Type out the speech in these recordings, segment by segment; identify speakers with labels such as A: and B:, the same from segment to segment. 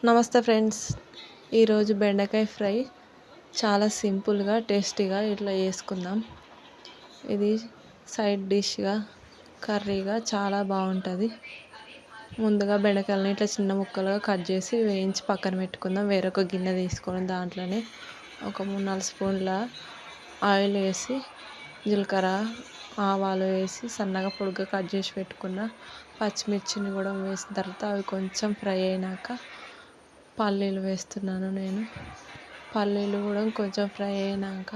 A: నమస్తే ఫ్రెండ్స్. ఈరోజు బెండకాయ ఫ్రై చాలా సింపుల్గా టేస్టీగా ఇట్లా చేసుకుందాం. ఇది సైడ్ డిష్గా కర్రీగా చాలా బాగుంటుంది. ముందుగా బెండకాయలని ఇట్లా చిన్న ముక్కలుగా కట్ చేసి వేయించి పక్కన పెట్టుకుందాం. వేరొక గిన్నె తీసుకొని దాంట్లోనే ఒక 3-4 స్పూన్ల ఆయిల్ వేసి జీలకర్ర ఆవాలు వేసి సన్నగా పొడుగ్గా కట్ చేసి పెట్టుకున్న పచ్చిమిర్చిని కూడా వేసిన తర్వాత అవి కొంచెం ఫ్రై అయినాక పల్లీలు వేస్తున్నాను నేను. పల్లీలు కూడా కొంచెం ఫ్రై అయినాక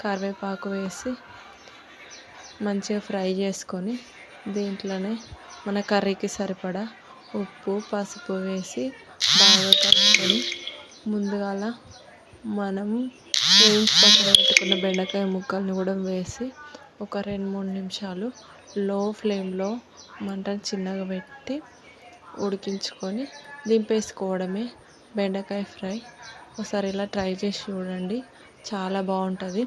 A: కరివేపాకు వేసి మంచిగా ఫ్రై చేసుకొని దీంట్లోనే మన కర్రీకి సరిపడా ఉప్పు పసుపు వేసి బాగా కలుపుకొని ముందుగాల మనం వేయించి పక్కన పెట్టుకున్న బెండకాయ ముక్కల్ని కూడా వేసి ఒక 2-3 నిమిషాలు లో ఫ్లేమ్లో మంటను చిన్నగా పెట్టి ఉడికించుకొని దింపేసుకోవడమే బెండకాయ ఫ్రై. ఒకసారి ఇలా ట్రై చేసి చూడండి, చాలా బాగుంటుంది.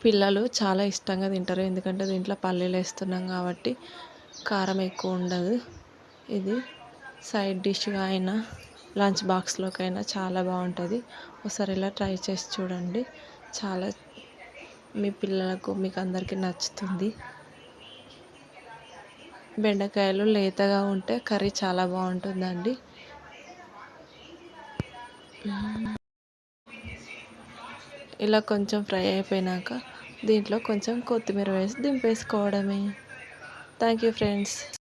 A: పిల్లలు చాలా ఇష్టంగా తింటారు, ఎందుకంటే దీంట్లో పల్లీలు వేస్తున్నాం కాబట్టి కారం ఎక్కువ ఉండదు. ఇది సైడ్ డిష్గా అయినా లంచ్ బాక్స్లోకైనా చాలా బాగుంటుంది. ఒకసారి ఇలా ట్రై చేసి చూడండి, చాలా మీ పిల్లలకు మీకు అందరికీ నచ్చుతుంది. బెండకాయలు లేతగా ఉంటే కర్రీ చాలా బాగుంటుందండి. ఇలా కొంచెం ఫ్రై అయిపోయినాక దీంట్లో కొంచెం కొత్తిమీర వేసి దింపేసుకోవడమే. Thank you friends.